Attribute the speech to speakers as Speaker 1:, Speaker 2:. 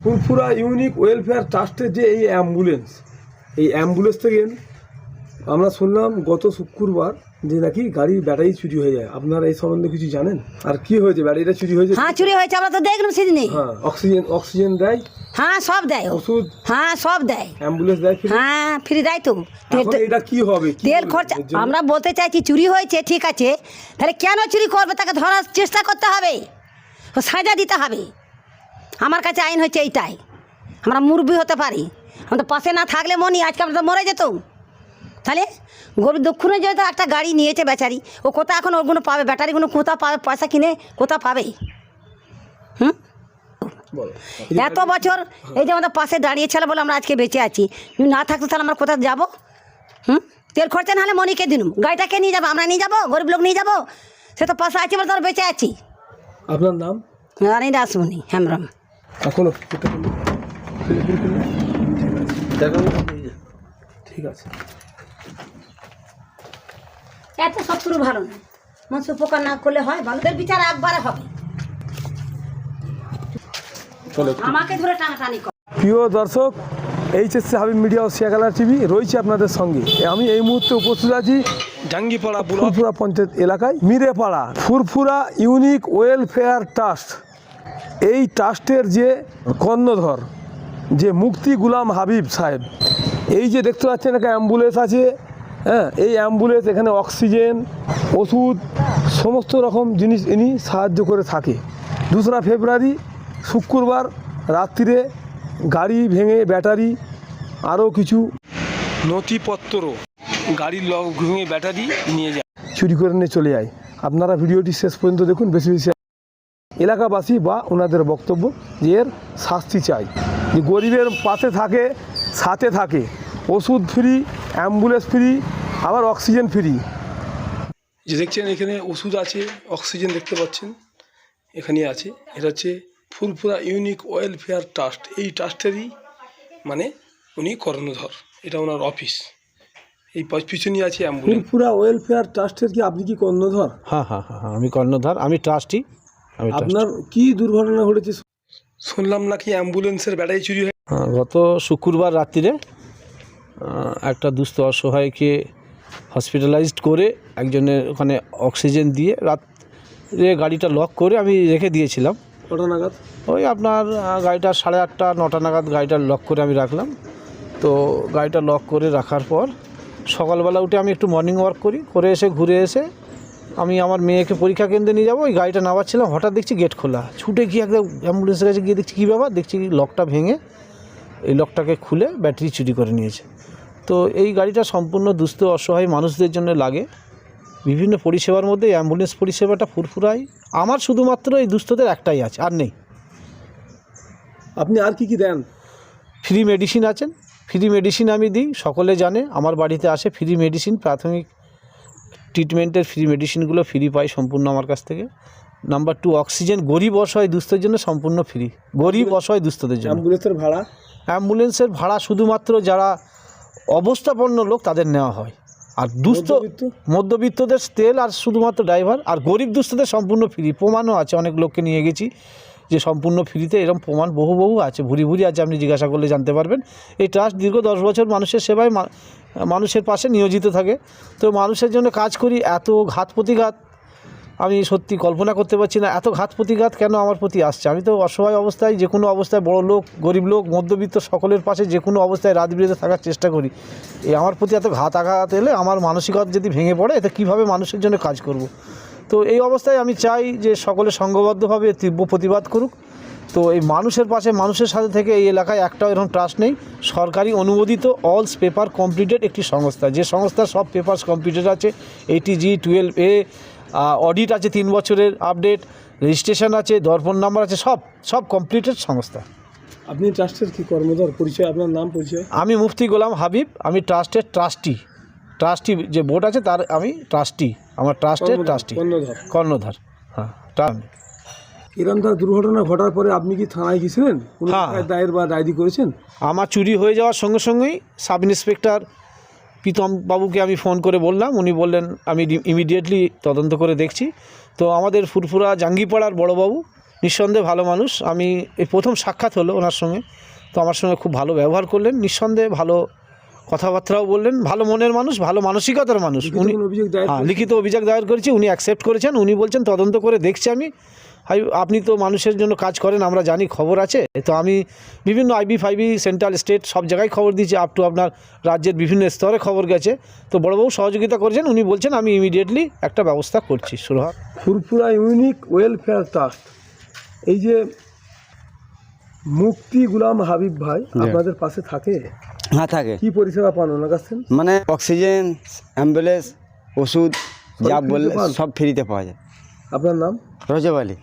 Speaker 1: ফুরফুরা unique welfare ট্রাস্টের যে এই অ্যাম্বুলেন্স থেকে আমরা শুনলাম গত শুক্রবার যে নাকি গাড়ির ব্যাটারি চুরি হয়ে যায়। আপনারা এই সম্বন্ধে কিছু জানেন? আর কি হয়েছে, ব্যাটারিটা চুরি হয়েছে?
Speaker 2: হ্যাঁ চুরি হয়েছে, আমরা তো দেখলাম সেদিনে।
Speaker 1: হ্যাঁ, অক্সিজেন দেয়?
Speaker 2: হ্যাঁ সব দেয়।
Speaker 1: ওষুধ?
Speaker 2: হ্যাঁ সব দেয়।
Speaker 1: অ্যাম্বুলেন্স দেয়?
Speaker 2: হ্যাঁ ফ্রি দেয় তো।
Speaker 1: এটা কি হবে?
Speaker 2: তেল খরচা আমরা বলতে চাইছি, চুরি হয়েছে ঠিক আছে, তাহলে কেন চুরি করবে তাকে ধরার চেষ্টা করতে হবে, সাজা দিতে হবে। আমার কাছে আইন হচ্ছে এইটাই। আমরা মুরব্বি হতে পারি, আমাদের পাশে না থাকলে মনি আজকে আমরা তো মরে যেত। তাহলে গরিব দক্ষিণে যেহেতু একটা গাড়ি নিয়েছে বেচারি, ও কোথা এখন ওগুলো পাবে, ব্যাটারিগুলো কোথা পাবে, পয়সা কিনে কোথা পাবে? এত বছর এই যে আমাদের পাশে দাঁড়িয়েছিল বলে আমরা আজকে বেঁচে আছি। না থাকতো তাহলে আমরা কোথাও যাবো? তেল খরচা না হলে মনিকে দিন, গাড়িটাকে নিয়ে যাবো, আমরা নিয়ে যাবো, গরিব লোক নিয়ে যাবো। সে তো পাশে আছে বলে তোর বেঁচে আছি।
Speaker 1: আপনার নাম?
Speaker 2: রানী দাসমণি হেমব্রম।
Speaker 1: এখনো ঠিক আছে।
Speaker 2: এত শত্রু ভালো না, মানুষ উপকার না করলে হয়? ভালোদের বিচার একবারে হবে, আমাকে ধরে টানাটানি কর।
Speaker 1: প্রিয় দর্শক, এইচএসসি হাবিব মিডিয়া ও শেয়ার টিভি রয়েছে আপনাদের সঙ্গে। আমি এই মুহূর্তে উপস্থিত আছি জাঙ্গিপাড়া ফুরফুরা পঞ্চায়েত এলাকায় মিরেপাড়া ফুরফুরা ইউনিক ওয়েলফেয়ার ট্রাস্ট। এই ট্রাস্টের যে কর্ণধর যে মুফতি গুলাম হাবিব সাহেব, এই যে দেখতে পাচ্ছেন একটা অ্যাম্বুলেন্স আছে। হ্যাঁ, এই অ্যাম্বুলেন্স এখানে অক্সিজেন, ওষুধ, সমস্ত রকম জিনিস ইনি সাহায্য করে থাকে। 2রা ফেব্রুয়ারি শুক্রবার রাত্রিরে গাড়ি ভেঙে ব্যাটারি আরও কিছু নথিপত্র গাড়ির লক ভেঙে ব্যাটারি নিয়ে যায়, চুরি করে নিয়ে চলে যায়। আপনারা ভিডিওটি শেষ পর্যন্ত দেখুন। বেশি বেশি এলাকাবাসী বা ওনাদের বক্তব্য যে এর শাস্তি চাই, যে গরিবের পাশে থাকে, সাথে থাকে, ওষুধ ফ্রি, অ্যাম্বুলেন্স ফ্রি, আবার অক্সিজেন ফ্রি। যে দেখছেন এখানে ওষুধ আছে, অক্সিজেন দেখতে পাচ্ছেন এখানে আছে। এটা হচ্ছে ফুরফুরা ইউনিক ওয়েলফেয়ার ট্রাস্ট। এই ট্রাস্টেরই মানে উনি কর্ণধর, এটা ওনার অফিস। এই পিছনে আছে অ্যাম্বুলেন্স। ফুরফুরা ওয়েলফেয়ার ট্রাস্টের কি আপনি কি কর্ণধর?
Speaker 3: হ্যাঁ, আমি কর্ণধর, আমি ট্রাস্টি।
Speaker 1: আপনার কি দুর্ঘটনা ঘটেছে? শুনলাম নাকি অ্যাম্বুলেন্সের ব্যাটারি চুরি হয়।
Speaker 3: গত শুক্রবার রাত্রিরে একটা দুস্থ অসহায়কে হসপিটালাইজড করে একজনের ওখানে অক্সিজেন দিয়ে রাত্রে গাড়িটা লক করে আমি রেখে দিয়েছিলাম।
Speaker 1: কটা নাগাদ?
Speaker 3: ওই আপনার গাড়িটা 8:30 9টা নাগাদ গাড়িটা লক করে আমি রাখলাম। তো গাড়িটা লক করে রাখার পর সকালবেলা উঠে আমি একটু মর্নিং ওয়াক করে এসে ঘুরে এসে আমি আমার মেয়েকে পরীক্ষা কেন্দ্রে নিয়ে যাবো। ওই গাড়িটা নামাচ্ছিলাম, হঠাৎ দেখছি গেট খোলা। ছুটে গিয়ে একদম অ্যাম্বুলেন্সের কাছে গিয়ে দেখছি কী ব্যাপার, দেখছি লকটা ভেঙে এই লকটাকে খুলে ব্যাটারি চুরি করে নিয়েছে। তো এই গাড়িটা সম্পূর্ণ দুস্থ অসহায় মানুষদের জন্য লাগে। বিভিন্ন পরিষেবার মধ্যে অ্যাম্বুলেন্স পরিষেবাটা ফুরফুরায় আমার শুধুমাত্র এই দুস্থদের একটাই আছে, আর নেই।
Speaker 1: আপনি আর কি দেন?
Speaker 3: ফ্রি মেডিসিন আছেন, ফ্রি মেডিসিন আমি দিই, সকলে জানে। আমার বাড়িতে আসে ফ্রি মেডিসিন, প্রাথমিক ট্রিটমেন্টের ফ্রি মেডিসিনগুলো ফ্রি পাই সম্পূর্ণ আমার কাছ থেকে। নাম্বার 2, অক্সিজেন গরিব অসহায় দুস্থদের জন্য সম্পূর্ণ ফ্রি, গরিব অসহায় দুস্থদের জন্য। অ্যাম্বুলেন্সের ভাড়া শুধুমাত্র যারা অবস্থাপন্ন লোক তাদের নেওয়া হয়, আর দুস্থ মধ্যবিত্তদের তেল আর শুধুমাত্র ড্রাইভার, আর গরিব দুস্থদের সম্পূর্ণ ফ্রি। প্রমাণও আছে, অনেক লোককে নিয়ে গেছি যে সম্পূর্ণ ফ্রিতে, এরকম প্রমাণ বহু আছে, ভুরি আছে, আপনি জিজ্ঞাসা করলে জানতে পারবেন। এই ট্রাস্ট দীর্ঘ 10 বছর মানুষের সেবায়, মানুষের পাশে নিয়োজিত থাকে। তো মানুষের জন্য কাজ করি। এত ঘাত প্রতিঘাত আমি সত্যি কল্পনা করতে পারছি না, এত ঘাত প্রতিঘাত কেন আমার প্রতি আসছে। আমি তো অসহায় অবস্থায়, যে কোনো অবস্থায়, বড় লোক, গরিব লোক, মধ্যবিত্ত সকলের পাশে যে কোনো অবস্থায় রাত বিরেতে থাকার চেষ্টা করি। এই আমার প্রতি এত আঘাত এলে আমার মানসিকতা যদি ভেঙে পড়ে, এতে কীভাবে মানুষের জন্য কাজ করব। তো এই অবস্থায় আমি চাই যে সকলে সংঘবদ্ধভাবে তীব্র প্রতিবাদ করুক। তো এই মানুষের পাশে, মানুষের সাথে থেকে এই এলাকায় একটাও এরকম ট্রাস্ট নেই। সরকারি অনুমোদিত অলস পেপার কমপ্লিটেড একটি সংস্থা, যে সংস্থার সব পেপারস কমপ্লিটেড আছে। 80G 12A অডিট আছে, 3 বছরের আপডেট, রেজিস্ট্রেশন আছে, দর্পণ নাম্বার আছে, সব কমপ্লিটেড সংস্থা।
Speaker 1: আপনি ট্রাস্টের কি কর্মধর? পরিচয়, আপনার নাম পরিচয়?
Speaker 3: আমি মুফতি গোলাম হাবিব, আমি ট্রাস্টের ট্রাস্টি যে বোর্ড আছে তার আমি ট্রাস্টি, আমার ট্রাস্টের ট্রাস্টি, কর্ণধার। হ্যাঁ,
Speaker 1: এরকম দুর্ঘটনা ঘটার পরে আপনি কি থানায় গিয়েছিলেন? দায়ের বা ডায়েরি করেছেন?
Speaker 3: আমার চুরি হয়ে যাওয়ার সঙ্গে সঙ্গেই সাব ইন্সপেক্টর প্রীতম বাবুকে আমি ফোন করে বললাম, উনি বললেন আমি ইমিডিয়েটলি তদন্ত করে দেখছি। তো আমাদের ফুরফুরা জাঙ্গিপাড়ার বড়বাবু নিঃসন্দেহে ভালো মানুষ। আমি এই প্রথম সাক্ষাৎ হলো ওনার সঙ্গে, তো আমার সঙ্গে খুব ভালো ব্যবহার করলেন, নিঃসন্দেহে ভালো কথাবার্তাও বললেন, ভালো মনের মানুষ, ভালো মানসিকতার মানুষ। উনি লিখিত অভিযোগ দায়ের করেছি, উনি অ্যাকসেপ্ট করেছেন। উনি বলছেন তদন্ত করে দেখছি আমি। আপনি তো মানুষের জন্য কাজ করেন, আমরা জানি, খবর আছে। তো আমি বিভিন্ন আইবি ফাইবি সেন্ট্রাল স্টেট সব জায়গায় খবর দিয়েছি, আপ টু আপনার রাজ্যের বিভিন্ন স্তরে খবর গেছে। তো বড়বাবু সহযোগিতা করেছেন, উনি বলছেন আমি ইমিডিয়েটলি একটা ব্যবস্থা করছি। সুরহাট
Speaker 1: ফুরফুরা ইউনিক ওয়েলফেয়ার ট্রাস্ট, এই যে মুক্তি গুলাম হাবিব ভাই আপনাদের পাশে থাকে?
Speaker 4: হ্যাঁ থাকে।
Speaker 1: কি পরিষেবা পান ওনার কাছ থেকে?
Speaker 4: মানে অক্সিজেন, অ্যাম্বুলেন্স, ওষুধ যা
Speaker 1: ফ্রিতে
Speaker 4: বললে
Speaker 1: পান?
Speaker 4: সব ফ্রিতে পাওয়া যায়।
Speaker 1: আপনার নাম?
Speaker 4: রজব আলী।